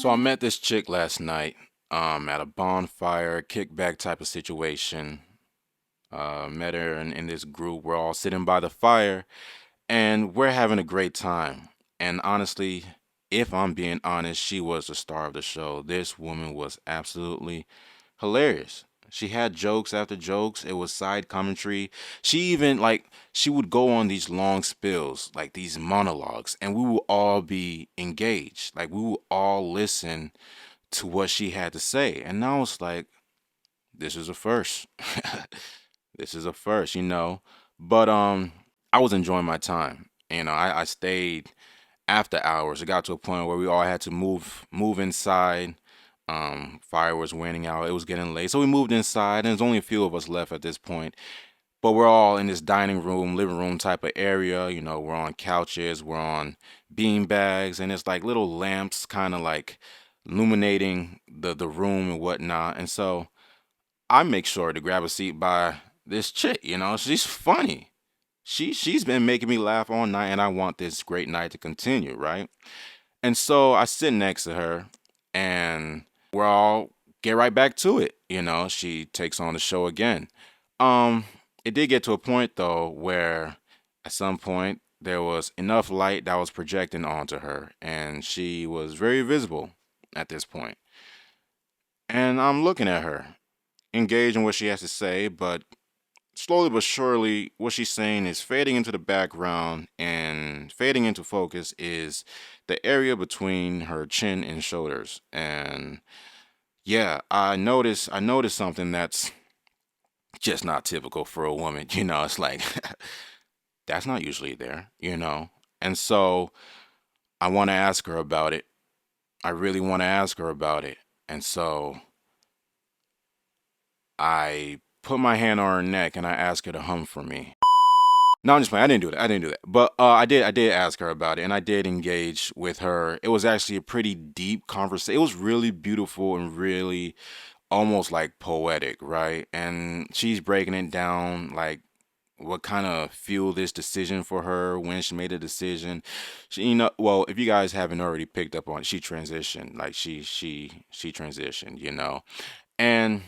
So I met this chick last night, at a bonfire, kickback type of situation. Met her in this group. We're all sitting by the fire and we're having a great time. And honestly, if I'm being honest, she was the star of the show. This woman was absolutely hilarious. She had jokes after jokes. It was side commentary. She even she would go on these long spills, like these monologues, and we would all be engaged. Like we would all listen to what she had to say. And now it's like, this is a first. This is a first. But I was enjoying my time. I stayed after hours. It got to a point where we all had to move inside. Fire was waning out. It was getting late. So we moved inside, and there's only a few of us left at this point. But we're all in this dining room, living room type of area. We're on couches, we're on bean bags, and it's like little lamps kind of like illuminating the room and whatnot. And so I make sure to grab a seat by this chick. She's funny. She's been making me laugh all night, and I want this great night to continue, right? And so I sit next to her, and we're all get right back to it. She takes on the show again. Um, it did get to a point though where at some point there was enough light that was projecting onto her, and she was very visible at this point. And I'm looking at her, engaged in what she has to say, but slowly but surely, what she's saying is fading into the background, and fading into focus is the area between her chin and shoulders. And yeah, I noticed something that's just not typical for a woman. It's like that's not usually there. And so I want to ask her about it. I really want to ask her about it. And so I put my hand on her neck and I asked her to hum for me. No, I'm just playing. I didn't do that. I didn't do that. But I did ask her about it, and I did engage with her. It was actually a pretty deep conversation. It was really beautiful and really almost like poetic, right? And she's breaking it down, like what kind of fueled this decision for her, when she made a decision. Well, if you guys haven't already picked up on it, she transitioned. Like she transitioned. And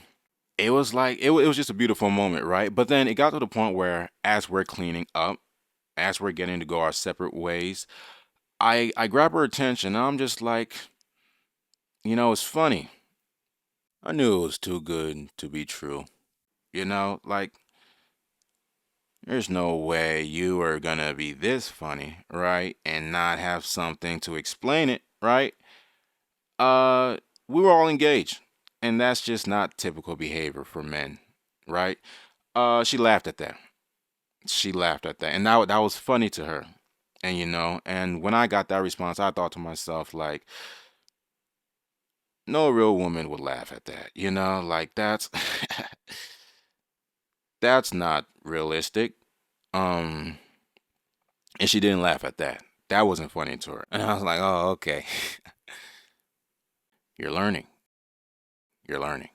it was like it was just a beautiful moment, right? But then it got to the point where as we're cleaning up, as we're getting to go our separate ways, I grab her attention and I'm just like, it's funny. I knew it was too good to be true. Like there's no way you are gonna be this funny, right? And not have something to explain it, right? Uh, we were all engaged, and that's just not typical behavior for men, right? She laughed at that. She laughed at that, and that was funny to her. And when I got that response, I thought to myself, like, no real woman would laugh at that. Like that's not realistic. Um, and she didn't laugh at that. That wasn't funny to her. And I was like, oh, okay. You're learning. You're learning.